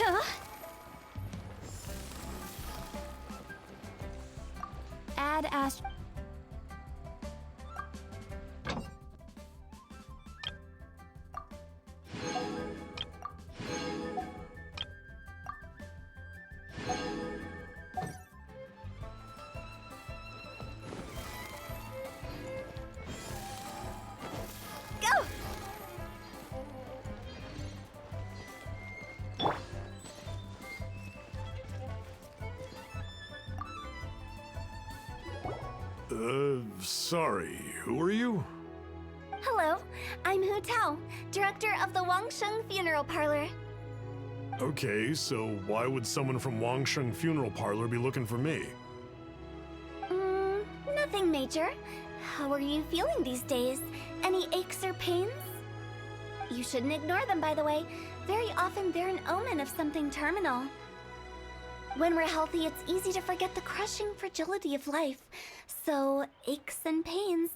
Huh? Add ast... Go! Sorry, who are you? Hello, I'm Hu Tao, director of the Wangsheng Funeral Parlor. Okay, so why would someone from Wangsheng Funeral Parlor be looking for me? Nothing major. How are you feeling these days? Any aches or pains? You shouldn't ignore them, by the way. Very often they're an omen of something terminal. When we're healthy, it's easy to forget the crushing fragility of life. So, aches and pains,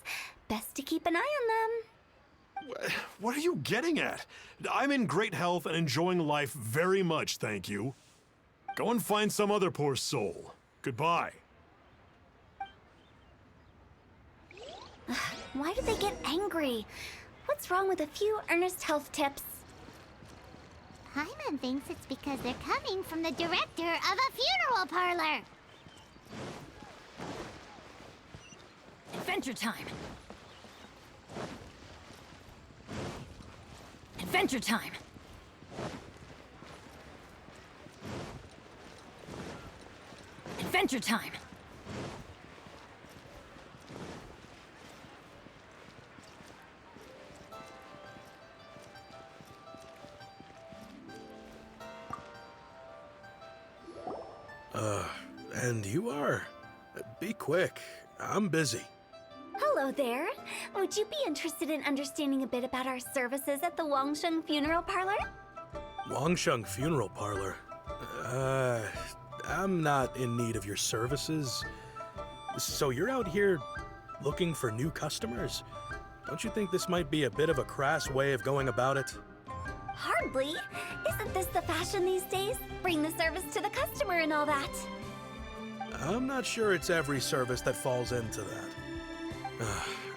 best to keep an eye on them. What are you getting at? I'm in great health and enjoying life very much, thank you. Go and find some other poor soul. Goodbye. Why do they get angry? What's wrong with a few earnest health tips? Paimon thinks it's because they're coming from the director of a funeral parlor. Adventure time! Adventure time! Adventure time! And you are? Be quick. I'm busy. Hello there. Would you be interested in understanding a bit about our services at the Wangsheng Funeral Parlor? Wangsheng Funeral Parlor? I'm not in need of your services. So you're out here looking for new customers? Don't you think this might be a bit of a crass way of going about it? Hardly. Isn't this the fashion these days? Bring the service to the customer and all that. I'm not sure it's every service that falls into that.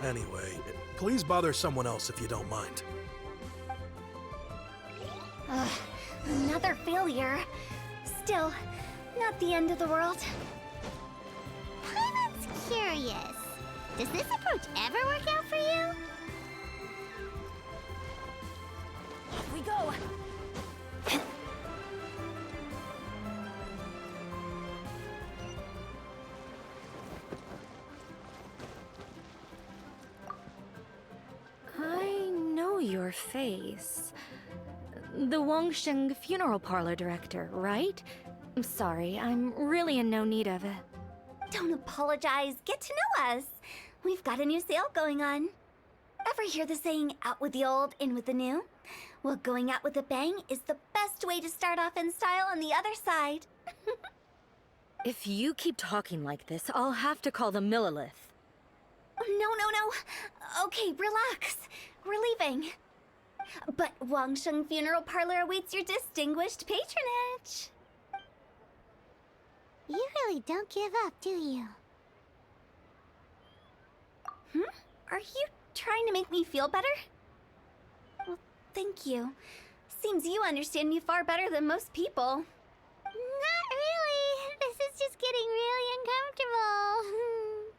Anyway, please bother someone else if you don't mind. Another failure. Still, not the end of the world. Paimon's curious. Does this approach ever work out for you? Off we go! I know your face. The Wangsheng Funeral Parlor director, right? I'm sorry, I'm really in no need of it. Don't apologize. Get to know us. We've got a new sale going on. Ever hear the saying, out with the old, in with the new? Well, going out with a bang is the best way to start off in style on the other side. If you keep talking like this, I'll have to call the Millilith. No. Okay, relax. We're leaving. But Wangsheng Funeral Parlor awaits your distinguished patronage. You really don't give up, do you? Are you trying to make me feel better? Well, thank you. Seems you understand me far better than most people. Not really. This is just getting really uncomfortable.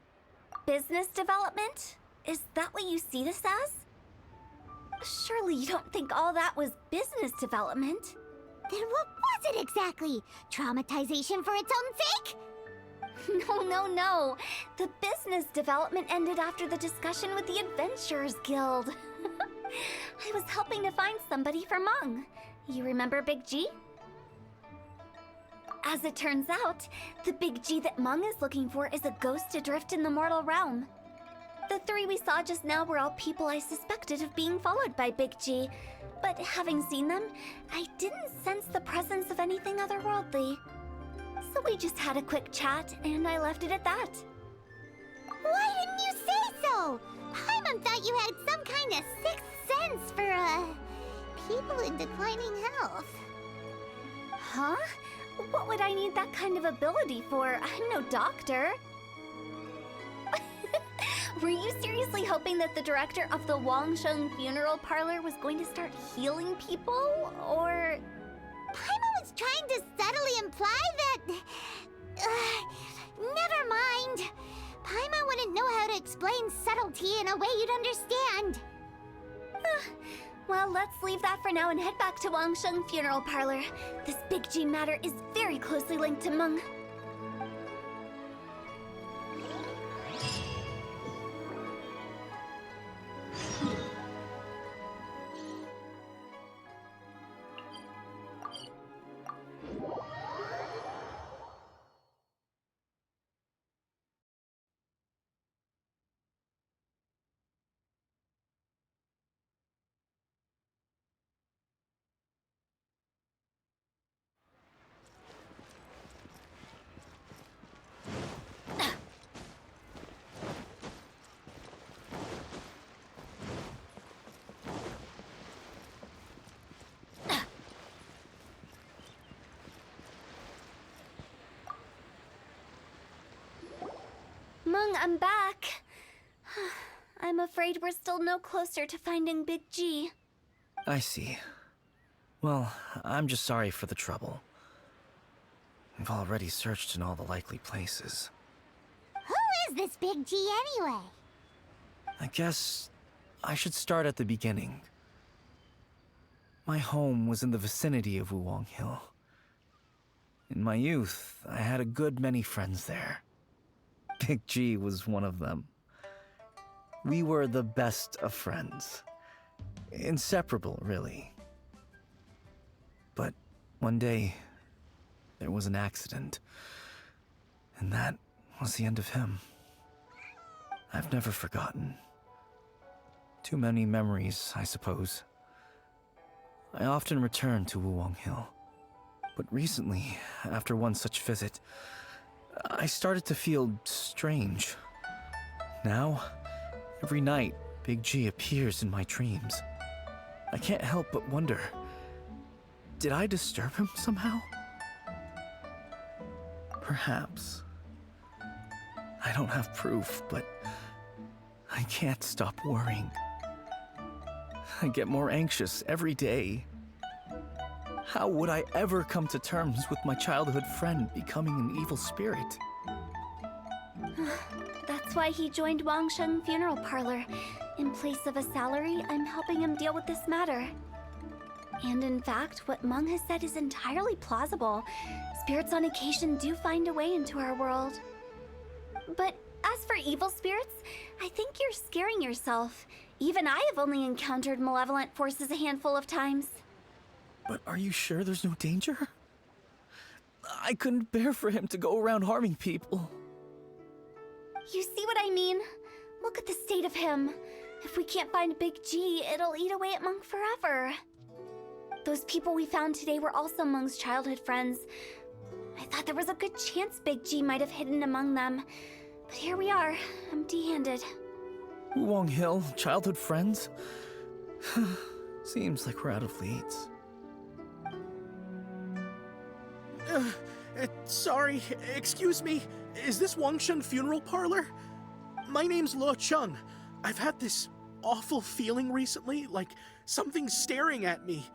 Business development? Is that what you see this as? Surely you don't think all that was business development? Then what was it exactly? Traumatization for its own sake? No. The business development ended after the discussion with the Adventurers Guild. I was helping to find somebody for Meng. You remember Big G? As it turns out, the Big G that Meng is looking for is a ghost adrift in the mortal realm. The three we saw just now were all people I suspected of being followed by Big G, but having seen them, I didn't sense the presence of anything otherworldly. So we just had a quick chat, and I left it at that. Why didn't you say so? Paimon thought you had some kind of sixth sense for, people in declining health. Huh? What would I need that kind of ability for? I'm no doctor. Were you seriously hoping that the director of the Wangsheng Funeral Parlor was going to start healing people? Or... Paimon was trying to subtly imply that... never mind. Paimon wouldn't know how to explain subtlety in a way you'd understand. Well, let's leave that for now and head back to Wangsheng Funeral Parlor. This Big G matter is very closely linked to Meng. Meng, I'm back. I'm afraid we're still no closer to finding Big G. I see. Well, I'm just sorry for the trouble. We've already searched in all the likely places. Who is this Big G anyway? I guess I should start at the beginning. My home was in the vicinity of Wuwang Hill. In my youth, I had a good many friends there. Big G was one of them. We were the best of friends. Inseparable, really. But one day, there was an accident. And that was the end of him. I've never forgotten. Too many memories, I suppose. I often return to Wuwang Hill. But recently, after one such visit, I started to feel strange. Now, every night, Big G appears in my dreams. I can't help but wonder, did I disturb him somehow? Perhaps. I don't have proof, but I can't stop worrying. I get more anxious every day. How would I ever come to terms with my childhood friend becoming an evil spirit? That's why he joined Wangsheng Funeral Parlor. In place of a salary, I'm helping him deal with this matter. And in fact, what Meng has said is entirely plausible. Spirits on occasion do find a way into our world. But as for evil spirits, I think you're scaring yourself. Even I have only encountered malevolent forces a handful of times. But are you sure there's no danger? I couldn't bear for him to go around harming people. You see what I mean? Look at the state of him. If we can't find Big G, it'll eat away at Meng forever. Those people we found today were also Meng's childhood friends. I thought there was a good chance Big G might have hidden among them. But here we are, empty-handed. Wuwang Hill, childhood friends? Seems like we're out of leads. Sorry, excuse me. Is this Wangsheng Funeral Parlor? My name's Luo Chung. I've had this awful feeling recently, like something's staring at me.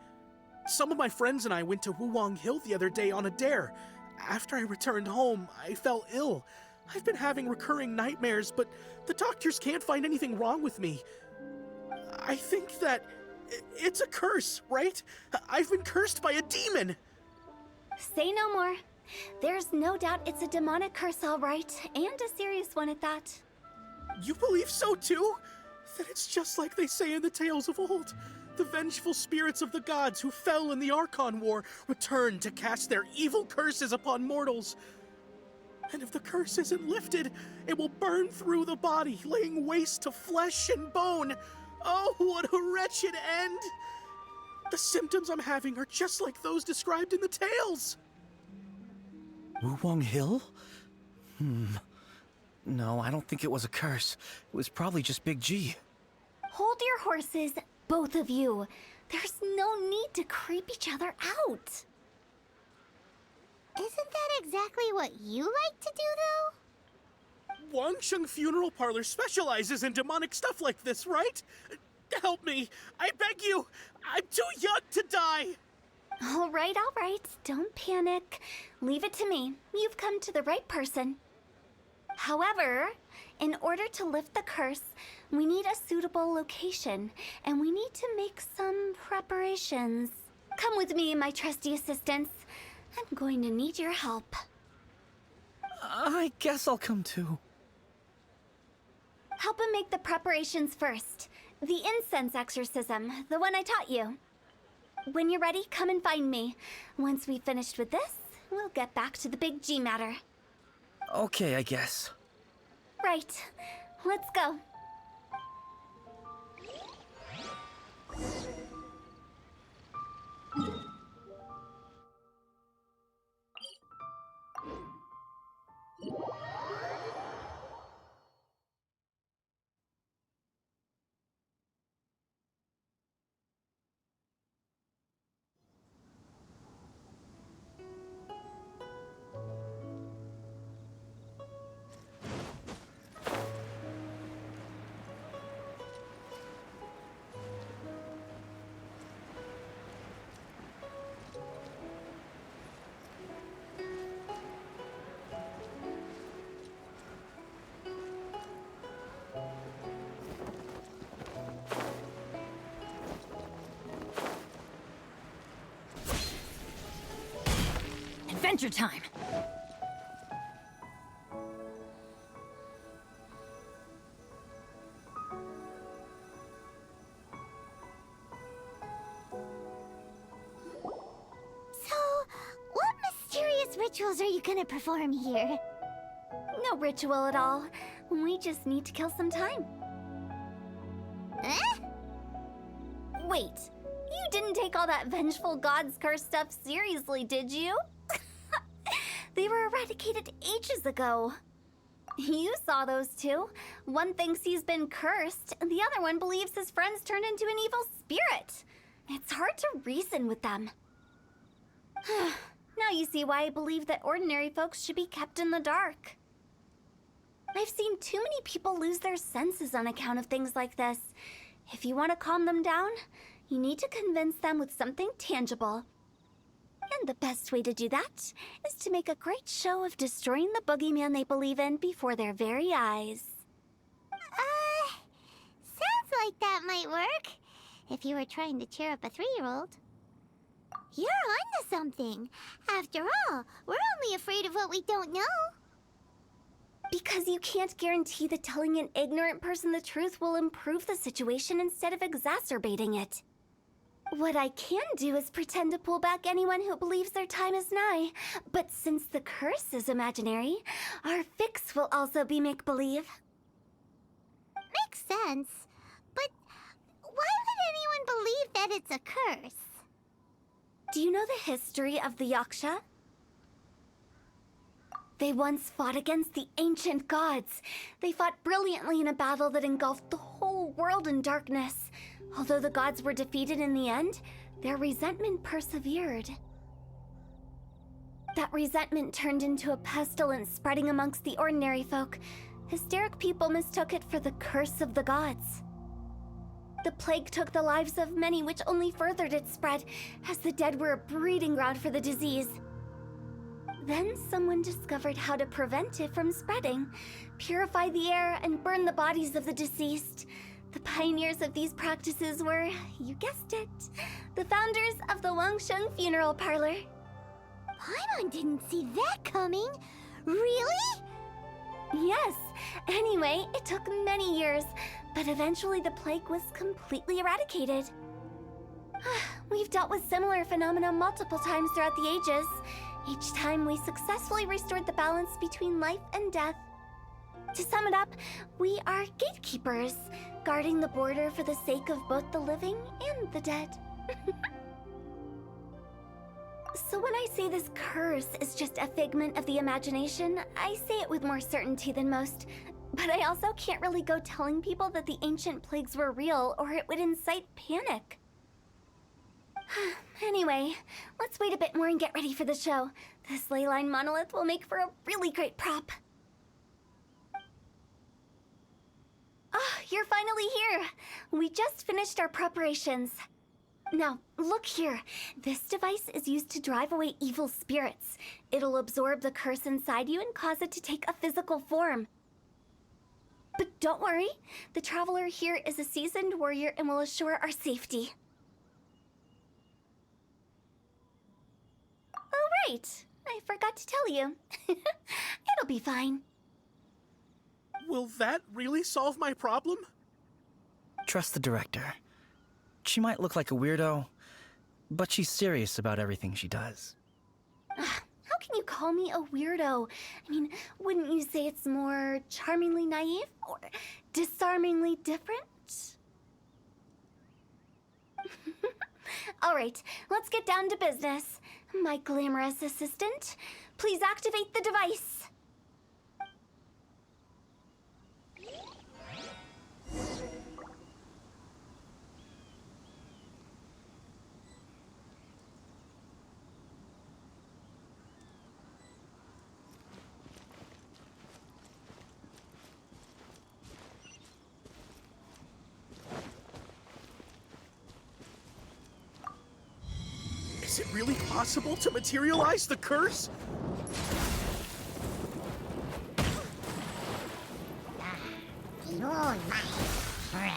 Some of my friends and I went to Wuwang Hill the other day on a dare. After I returned home, I fell ill. I've been having recurring nightmares, but the doctors can't find anything wrong with me. I think that it's a curse, right? I've been cursed by a demon. Say no more. There's no doubt it's a demonic curse, all right, and a serious one at that. You believe so too? Then it's just like they say in the tales of old. The vengeful spirits of the gods who fell in the Archon War return to cast their evil curses upon mortals. And if the curse isn't lifted, it will burn through the body, laying waste to flesh and bone. Oh, what a wretched end! The symptoms I'm having are just like those described in the tales. Wuwang Hill? No, I don't think it was a curse. It was probably just Big G. Hold your horses, both of you. There's no need to creep each other out. Isn't that exactly what you like to do, though? Wangsheng Funeral Parlor specializes in demonic stuff like this, right? Help me. I beg you. I'm too young to die. All right. Don't panic. Leave it to me. You've come to the right person. However, in order to lift the curse, we need a suitable location, and we need to make some preparations. Come with me, my trusty assistants. I'm going to need your help. I guess I'll come too. Help him make the preparations first. The incense exorcism, the one I taught you. When you're ready, come and find me. Once we've finished with this, we'll get back to the big G matter. Okay, I guess. Right. Let's go. Adventure time! So, what mysterious rituals are you gonna perform here? No ritual at all. We just need to kill some time. Eh? Wait, you didn't take all that vengeful God's curse stuff seriously, did you? They were eradicated ages ago. You saw those two. One thinks he's been cursed, and the other one believes his friends turned into an evil spirit. It's hard to reason with them. Now you see why I believe that ordinary folks should be kept in the dark. I've seen too many people lose their senses on account of things like this. If you want to calm them down, you need to convince them with something tangible. And the best way to do that is to make a great show of destroying the boogeyman they believe in before their very eyes. Sounds like that might work. If you were trying to cheer up a 3-year-old. You're onto something. After all, we're only afraid of what we don't know. Because you can't guarantee that telling an ignorant person the truth will improve the situation instead of exacerbating it. What I can do is pretend to pull back anyone who believes their time is nigh. But since the curse is imaginary, our fix will also be make-believe. Makes sense. But why would anyone believe that it's a curse? Do you know the history of the Yaksha? They once fought against the ancient gods. They fought brilliantly in a battle that engulfed the whole world in darkness. Although the gods were defeated in the end, their resentment persevered. That resentment turned into a pestilence spreading amongst the ordinary folk. Hysteric people mistook it for the curse of the gods. The plague took the lives of many, which only furthered its spread, as the dead were a breeding ground for the disease. Then someone discovered how to prevent it from spreading, purify the air, and burn the bodies of the deceased. The pioneers of these practices were, you guessed it, the founders of the Wangsheng Funeral Parlor. Paimon didn't see that coming. Really? Yes. Anyway, it took many years, but eventually the plague was completely eradicated. We've dealt with similar phenomena multiple times throughout the ages. Each time we successfully restored the balance between life and death. To sum it up, we are gatekeepers, guarding the border for the sake of both the living and the dead. So when I say this curse is just a figment of the imagination, I say it with more certainty than most. But I also can't really go telling people that the ancient plagues were real, or it would incite panic. Anyway, let's wait a bit more and get ready for the show. This leyline monolith will make for a really great prop. Oh, you're finally here. We just finished our preparations. Now, look here. This device is used to drive away evil spirits. It'll absorb the curse inside you and cause it to take a physical form. But don't worry, the Traveler here is a seasoned warrior and will assure our safety. Oh, right. I forgot to tell you. It'll be fine. Will that really solve my problem? Trust the director. She might look like a weirdo, but she's serious about everything she does. How can you call me a weirdo? I mean, wouldn't you say it's more charmingly naive or disarmingly different? All right, let's get down to business. My glamorous assistant, please activate the device. Is it really possible to materialize the curse? You're my friend.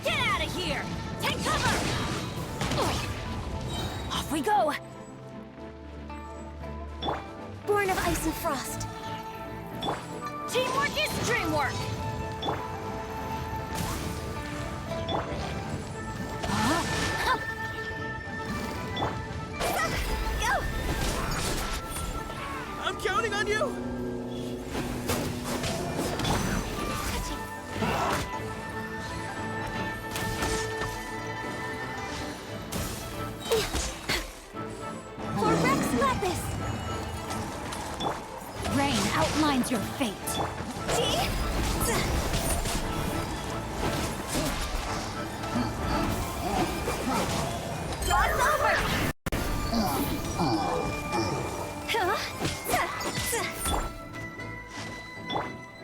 Get out of here! Take cover! Off we go! Born of ice and frost. Teamwork is dreamwork! Go! I'm counting on you! For Rex Lapis! Rain outlines your fate. Cross over!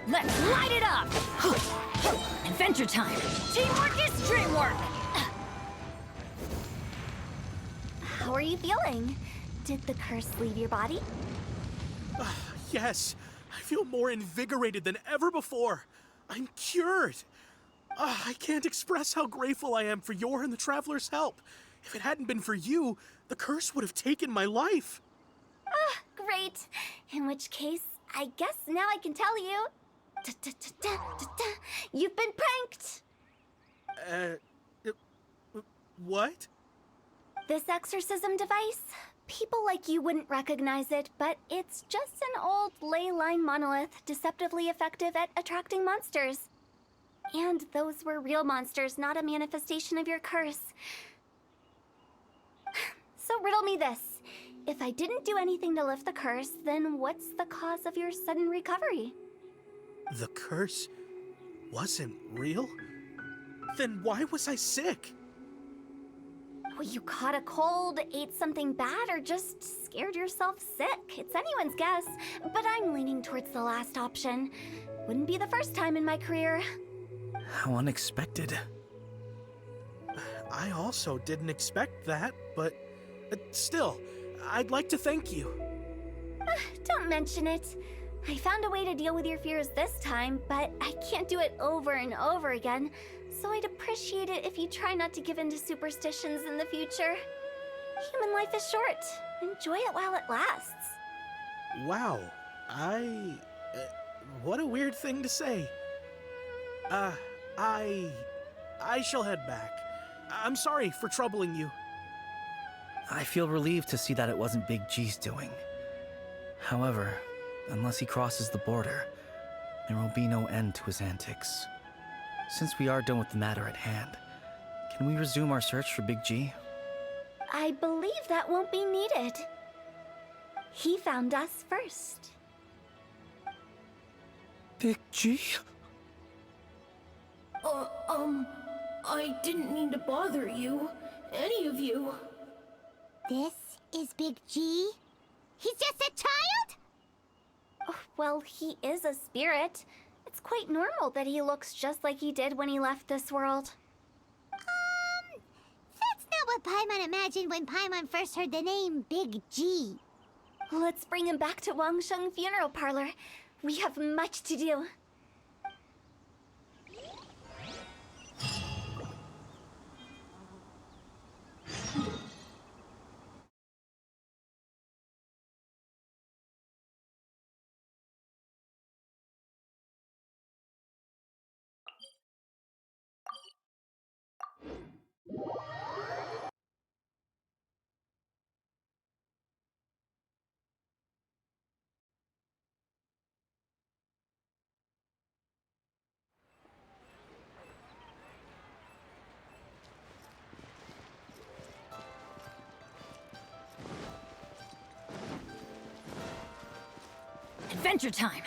Let's light it up! Adventure time! Teamwork is dreamwork! How are you feeling? Did the curse leave your body? Yes, I feel more invigorated than ever before. I'm cured. I can't express how grateful I am for your and the Traveler's help. If it hadn't been for you, the curse would have taken my life. Great. In which case, I guess now I can tell you. You've been pranked! What? This exorcism device, people like you wouldn't recognize it, but it's just an old ley line monolith deceptively effective at attracting monsters. And those were real monsters, not a manifestation of your curse. So riddle me this. If I didn't do anything to lift the curse, then what's the cause of your sudden recovery? The curse wasn't real? Then why was I sick? Well, you caught a cold, ate something bad, or just scared yourself sick. It's anyone's guess, but I'm leaning towards the last option. Wouldn't be the first time in my career. How unexpected. I also didn't expect that, but still, I'd like to thank you. Don't mention it. I found a way to deal with your fears this time, but I can't do it over and over again, so I'd appreciate it if you try not to give in to superstitions in the future. Human life is short. Enjoy it while it lasts. Wow, what a weird thing to say. I shall head back. I'm sorry for troubling you. I feel relieved to see that it wasn't Big G's doing. However, unless he crosses the border, there will be no end to his antics. Since we are done with the matter at hand, can we resume our search for Big G? I believe that won't be needed. He found us first. Big G? I didn't mean to bother you. Any of you. This is Big G? He's just a child? Oh, well, he is a spirit. It's quite normal that he looks just like he did when he left this world. That's not what Paimon imagined when Paimon first heard the name Big G. Let's bring him back to Wangsheng Funeral Parlor. We have much to do. Adventure time!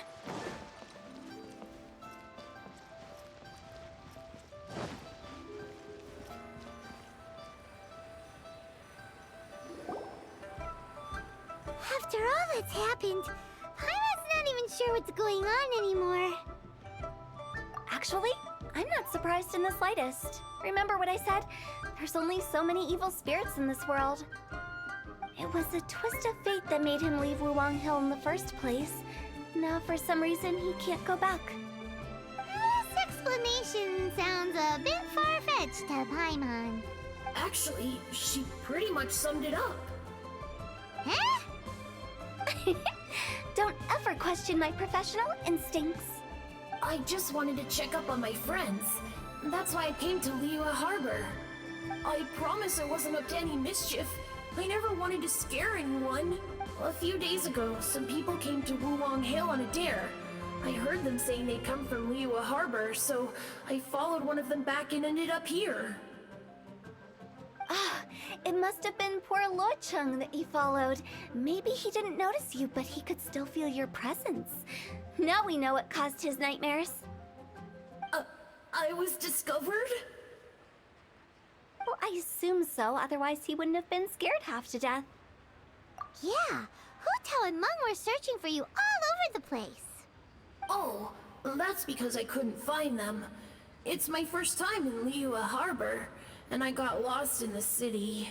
After all that's happened, Paimon's not even sure what's going on anymore. Actually, I'm not surprised in the slightest. Remember what I said? There's only so many evil spirits in this world. It was a twist of fate that made him leave Wuwang Hill in the first place. Now, for some reason, he can't go back. This explanation sounds a bit far-fetched to Paimon. Actually, she pretty much summed it up. Huh? Don't ever question my professional instincts. I just wanted to check up on my friends. That's why I came to Liyue Harbor. I promise I wasn't up to any mischief. I never wanted to scare anyone. A few days ago, some people came to Wuwang Hill on a dare. I heard them saying they'd come from Liyue Harbor, so I followed one of them back and ended up here. Ah, it must have been poor Lo Chung that you followed. Maybe he didn't notice you, but he could still feel your presence. Now we know what caused his nightmares. I was discovered? Well, I assume so, otherwise he wouldn't have been scared half to death. Yeah, Hu Tao and Meng were searching for you all over the place. Oh, that's because I couldn't find them. It's my first time in Liyue Harbor, and I got lost in the city.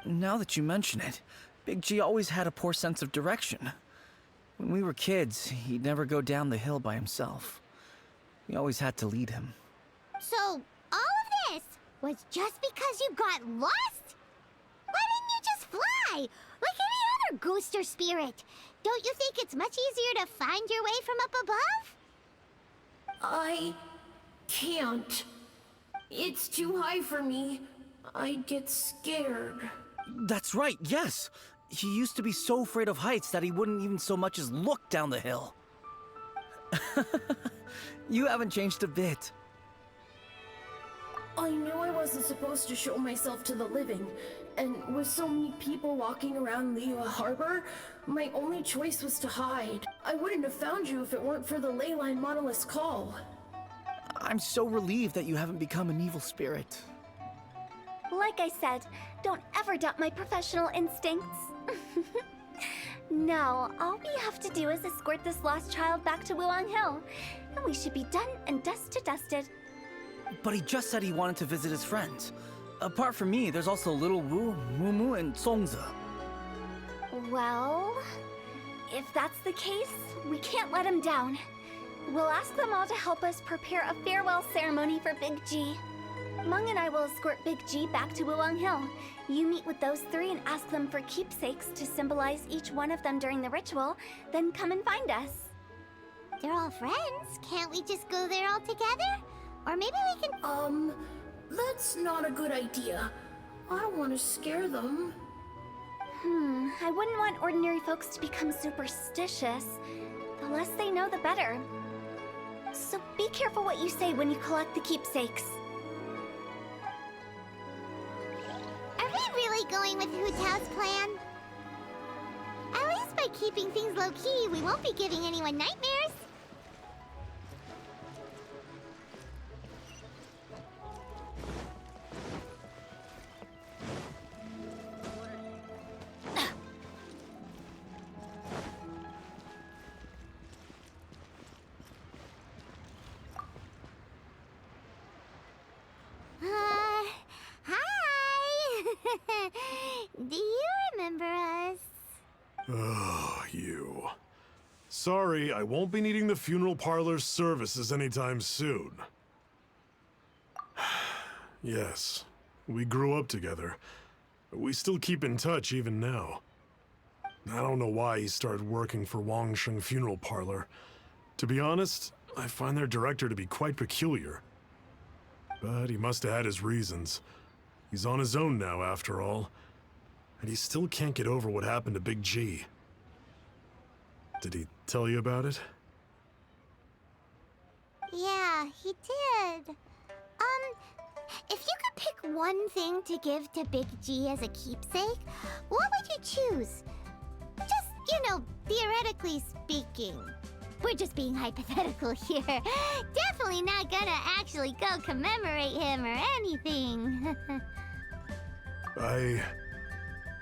Now that you mention it, Big G always had a poor sense of direction. When we were kids, he'd never go down the hill by himself. We always had to lead him. So, all of this was just because you got lost? Why didn't you just fly? Like any other ghost or spirit? Don't you think it's much easier to find your way from up above? I can't. It's too high for me. I'd get scared. That's right, yes! He used to be so afraid of heights that he wouldn't even so much as look down the hill. You haven't changed a bit. I knew I wasn't supposed to show myself to the living, and with so many people walking around Liyue Harbor, my only choice was to hide. I wouldn't have found you if it weren't for the Leyline Monolith's call. I'm so relieved that you haven't become an evil spirit. Like I said, don't ever doubt my professional instincts. Now, all we have to do is escort this lost child back to Wuwang Hill, and we should be done and dust to dusted. But he just said he wanted to visit his friends. Apart from me, there's also Little Wu, Mumu, and Songza. Well, if that's the case, we can't let him down. We'll ask them all to help us prepare a farewell ceremony for Big G. Meng and I will escort Big G back to Wuwang Hill. You meet with those three and ask them for keepsakes to symbolize each one of them during the ritual, then come and find us. They're all friends. Can't we just go there all together? Or maybe we can... That's not a good idea. I don't want to scare them. I wouldn't want ordinary folks to become superstitious. The less they know, the better. So be careful what you say when you collect the keepsakes. Are we really going with Hu Tao's plan? At least by keeping things low-key, we won't be giving anyone nightmares. Hi! Do you remember us? Oh, you. Sorry, I won't be needing the funeral parlor's services anytime soon. Yes, we grew up together. We still keep in touch even now. I don't know why he started working for Wangsheng Funeral Parlor. To be honest, I find their director to be quite peculiar. But he must have had his reasons. He's on his own now, after all. And he still can't get over what happened to Big G. Did he tell you about it? Yeah, he did. If you could pick one thing to give to Big G as a keepsake, what would you choose? Just, theoretically speaking. We're just being hypothetical here. Definitely not gonna actually go commemorate him or anything.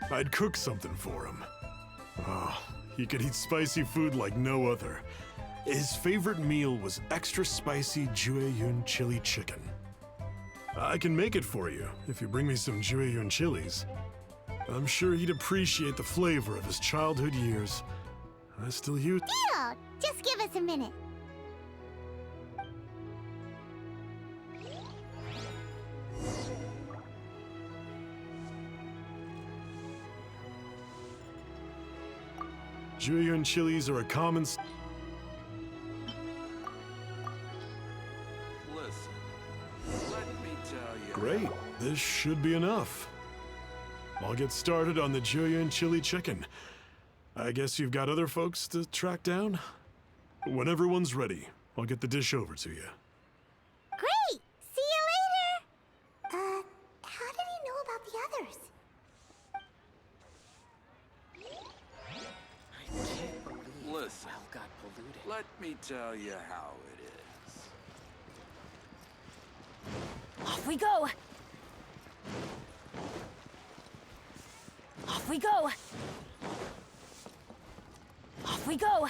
I'd cook something for him. Oh, he could eat spicy food like no other. His favorite meal was extra spicy Jueyun chili chicken. I can make it for you if you bring me some Jueyun chilies. I'm sure he'd appreciate the flavor of his childhood years. I still use— Deal! Just give us a minute. Jueyun chilies are a common— Listen, let me tell you. Great, this should be enough. I'll get started on the Jueyun chili chicken. I guess you've got other folks to track down? When everyone's ready, I'll get the dish over to you. Great! See you later! How did he know about the others? Listen, let me tell you how it is. Off we go! Off we go! Off we go!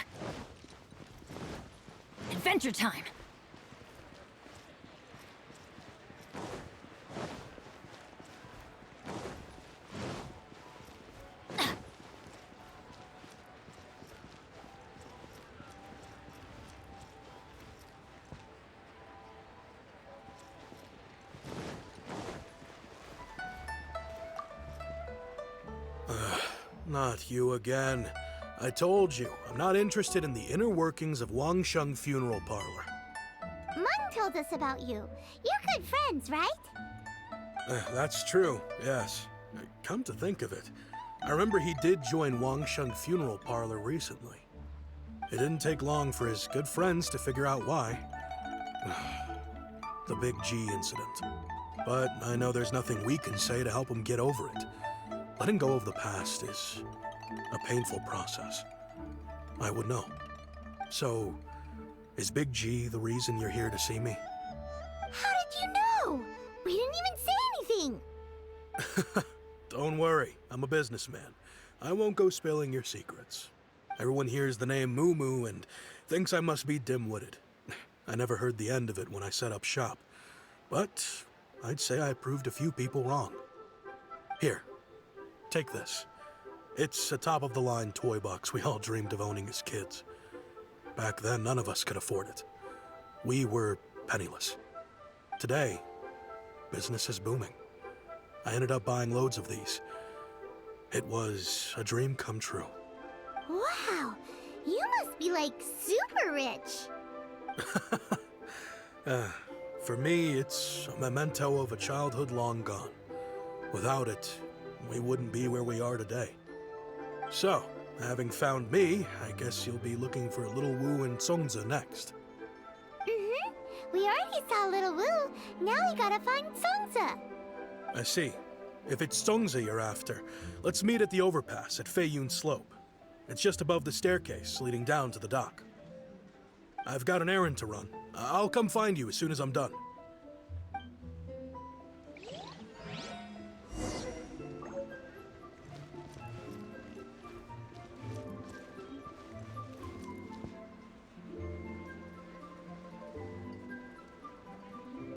Adventure time! Not you again. I told you, I'm not interested in the inner workings of Wangsheng Funeral Parlor. Mung told us about you. You're good friends, right? That's true, yes. Come to think of it, I remember he did join Wangsheng Funeral Parlor recently. It didn't take long for his good friends to figure out why. The Big G incident. But I know there's nothing we can say to help him get over it. Letting go of the past is a painful process. I would know. So, is Big G the reason you're here to see me? How did you know? We didn't even say anything. Don't worry, I'm a businessman. I won't go spilling your secrets. Everyone hears the name Moo Moo and thinks I must be dim-witted. I never heard the end of it when I set up shop. But I'd say I proved a few people wrong. Here, take this. It's a top-of-the-line toy box we all dreamed of owning as kids. Back then, none of us could afford it. We were penniless. Today, business is booming. I ended up buying loads of these. It was a dream come true. Wow, you must be like super rich. For me, it's a memento of a childhood long gone. Without it, we wouldn't be where we are today. So, having found me, I guess you'll be looking for Little Wu and Songza next. Mm-hmm. We already saw Little Wu. Now we gotta find Songza. I see. If it's Songza you're after, let's meet at the overpass at Feiyun Slope. It's just above the staircase leading down to the dock. I've got an errand to run. I'll come find you as soon as I'm done.